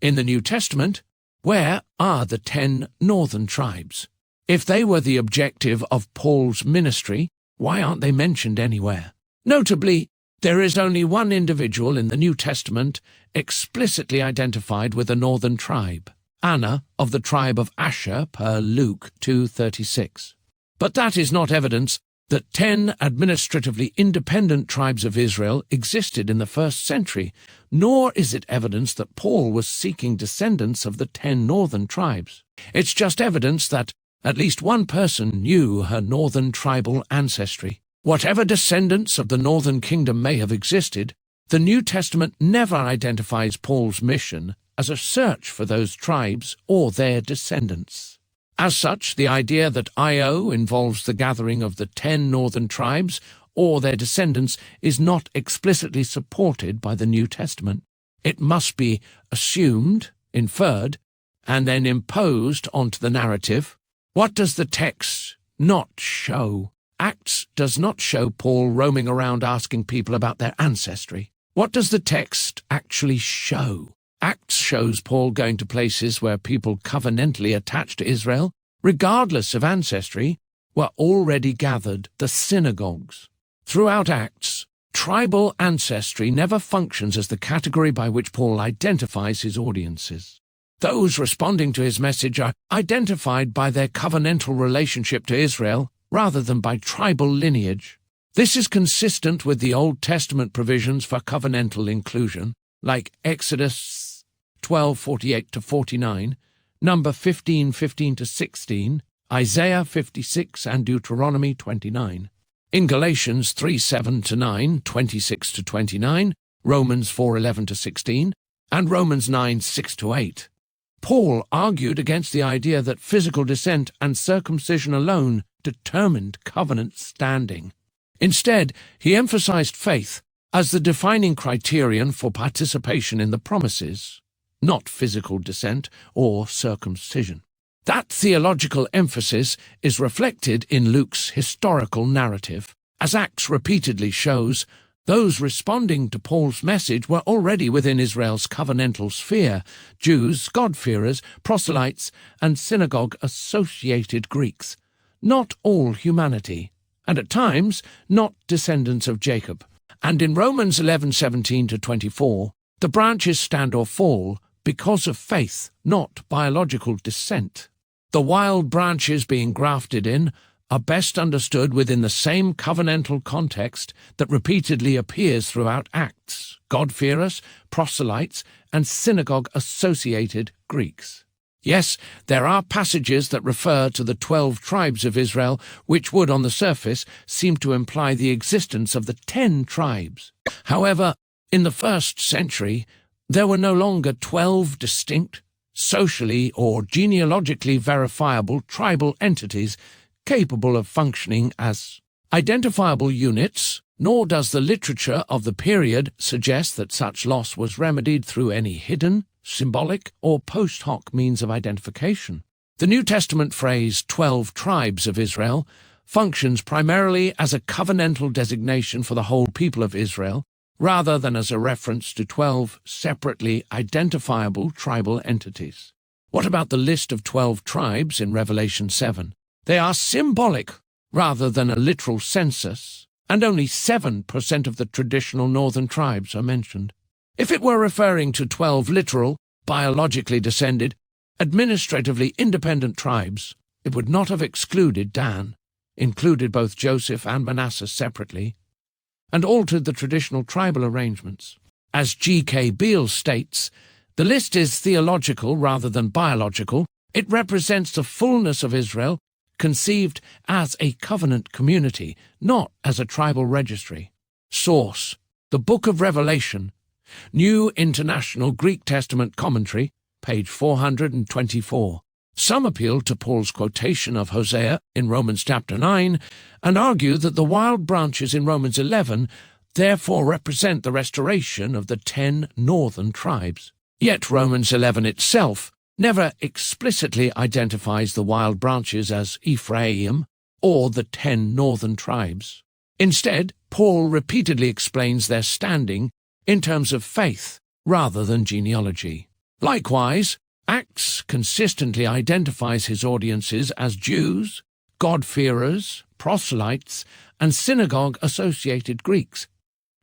In the New Testament, where are the 10 northern tribes? If they were the objective of Paul's ministry, why aren't they mentioned anywhere? Notably, there is only one individual in the New Testament explicitly identified with a northern tribe, Anna of the tribe of Asher per Luke 2:36. But that is not evidence that 10 administratively independent tribes of Israel existed in the first century, nor is it evidence that Paul was seeking descendants of the 10 northern tribes. It's just evidence that at least one person knew her northern tribal ancestry. Whatever descendants of the northern kingdom may have existed, the New Testament never identifies Paul's mission as a search for those tribes or their descendants. As such, the idea that Io involves the gathering of the 10 northern tribes or their descendants is not explicitly supported by the New Testament. It must be assumed, inferred, and then imposed onto the narrative. What does the text not show? Acts does not show Paul roaming around asking people about their ancestry. What does the text actually show? Acts shows Paul going to places where people covenantally attached to Israel, regardless of ancestry, were already gathered, the synagogues. Throughout Acts, tribal ancestry never functions as the category by which Paul identifies his audiences. Those responding to his message are identified by their covenantal relationship to Israel rather than by tribal lineage. This is consistent with the Old Testament provisions for covenantal inclusion, like Exodus 12:48-49, Number 15:15-16, Isaiah 56 and Deuteronomy 29. In Galatians 3:7-9, 26-29, Romans 4:11-16, and Romans 9:6-8. Paul argued against the idea that physical descent and circumcision alone determined covenant standing. Instead, he emphasized faith as the defining criterion for participation in the promises, not physical descent or circumcision. That theological emphasis is reflected in Luke's historical narrative. As Acts repeatedly shows, those responding to Paul's message were already within Israel's covenantal sphere: Jews, God-fearers, proselytes, and synagogue-associated Greeks. Not all humanity, and at times not descendants of Jacob. And in Romans 11:17-24, the branches stand or fall because of faith, not biological descent. The wild branches being grafted in are best understood within the same covenantal context that repeatedly appears throughout Acts: God-fearers, proselytes, and synagogue-associated Greeks. Yes, there are passages that refer to the 12 tribes of Israel, which would, on the surface, seem to imply the existence of the 10 tribes. However, in the first century, there were no longer 12 distinct, socially or genealogically verifiable tribal entities capable of functioning as identifiable units, nor does the literature of the period suggest that such loss was remedied through any hidden, symbolic, or post hoc means of identification. The New Testament phrase 12 tribes of Israel functions primarily as a covenantal designation for the whole people of Israel, rather than as a reference to 12 separately identifiable tribal entities. What about the list of 12 tribes in Revelation 7? They are symbolic rather than a literal census, and only 7% of the traditional northern tribes are mentioned. If it were referring to 12 literal, biologically descended, administratively independent tribes, it would not have excluded Dan, included both Joseph and Manasseh separately, and altered the traditional tribal arrangements. As G.K. Beale states, the list is theological rather than biological. It represents the fullness of Israel, conceived as a covenant community, not as a tribal registry. Source: The Book of Revelation, New International Greek Testament Commentary, page 424. Some appeal to Paul's quotation of Hosea in Romans chapter 9 and argue that the wild branches in Romans 11 therefore represent the restoration of the 10 northern tribes. Yet Romans 11 itself never explicitly identifies the wild branches as Ephraim or the 10 northern tribes. Instead, Paul repeatedly explains their standing in terms of faith rather than genealogy. Likewise, Acts consistently identifies his audiences as Jews, God-fearers, proselytes, and synagogue-associated Greeks,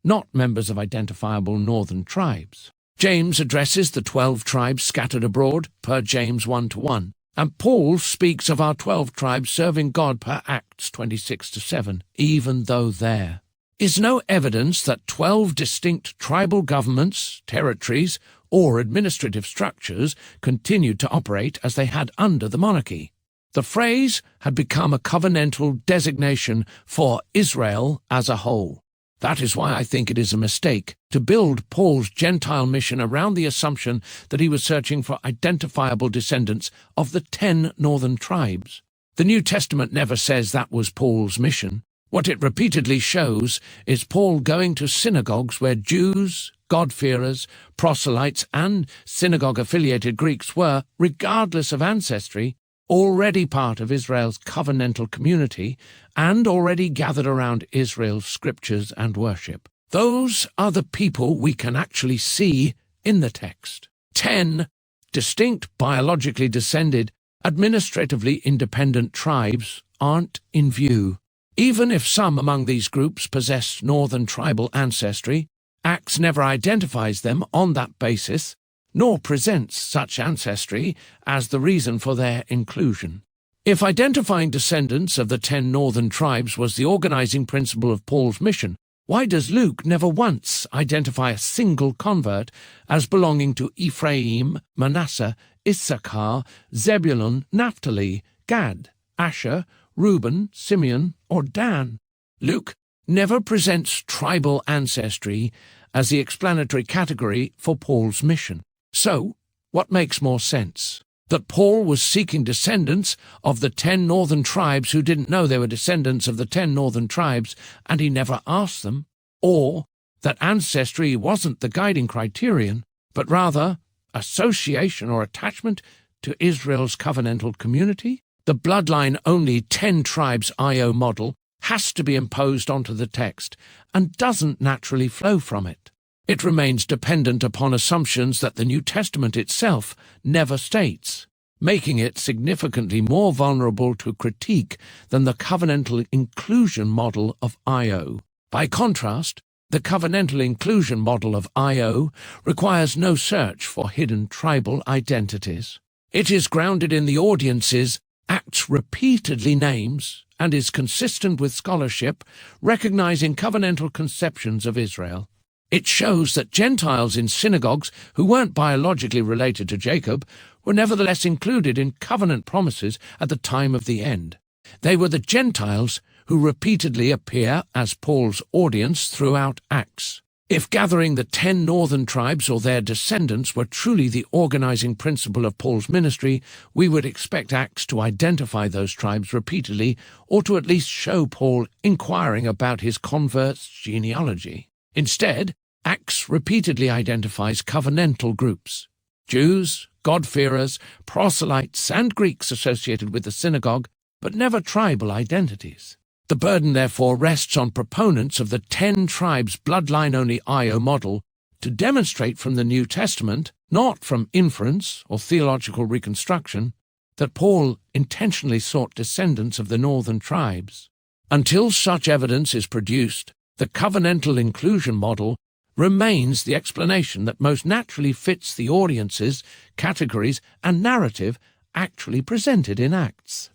not members of identifiable northern tribes. James addresses the 12 tribes scattered abroad per James 1:1, and Paul speaks of our 12 tribes serving God per Acts 26:7, even though there is no evidence that 12 distinct tribal governments, territories, or administrative structures continued to operate as they had under the monarchy. The phrase had become a covenantal designation for Israel as a whole. That is why I think it is a mistake to build Paul's Gentile mission around the assumption that he was searching for identifiable descendants of the 10 northern tribes. The New Testament never says that was Paul's mission. What it repeatedly shows is Paul going to synagogues where Jews, God-fearers, proselytes, and synagogue-affiliated Greeks were, regardless of ancestry, already part of Israel's covenantal community and already gathered around Israel's scriptures and worship. Those are the people we can actually see in the text. 10 distinct biologically descended, administratively independent tribes aren't in view. Even if some among these groups possess northern tribal ancestry, Acts never identifies them on that basis, nor presents such ancestry as the reason for their inclusion. If identifying descendants of the 10 northern tribes was the organizing principle of Paul's mission, why does Luke never once identify a single convert as belonging to Ephraim, Manasseh, Issachar, Zebulun, Naphtali, Gad, Asher, Reuben, Simeon, or Dan? Luke never presents tribal ancestry as the explanatory category for Paul's mission. So, what makes more sense? That Paul was seeking descendants of the 10 northern tribes who didn't know they were descendants of the 10 northern tribes and he never asked them? Or that ancestry wasn't the guiding criterion, but rather association or attachment to Israel's covenantal community? The bloodline-only 10 tribes IO model has to be imposed onto the text and doesn't naturally flow from it. It remains dependent upon assumptions that the New Testament itself never states, making it significantly more vulnerable to critique than the covenantal inclusion model of IO. By contrast, the covenantal inclusion model of IO requires no search for hidden tribal identities. It is grounded in the audiences Acts repeatedly names and is consistent with scholarship recognizing covenantal conceptions of Israel. It shows that Gentiles in synagogues who weren't biologically related to Jacob were nevertheless included in covenant promises at the time of the end. They were the Gentiles who repeatedly appear as Paul's audience throughout Acts. If gathering the 10 northern tribes or their descendants were truly the organizing principle of Paul's ministry, we would expect Acts to identify those tribes repeatedly, or to at least show Paul inquiring about his converts' genealogy. Instead, Acts repeatedly identifies covenantal groups: Jews, God-fearers, proselytes, and Greeks associated with the synagogue, but never tribal identities. The burden therefore rests on proponents of the 10 tribes bloodline-only IO model to demonstrate from the New Testament, not from inference or theological reconstruction, that Paul intentionally sought descendants of the northern tribes. Until such evidence is produced, the covenantal inclusion model remains the explanation that most naturally fits the audiences, categories, and narrative actually presented in Acts.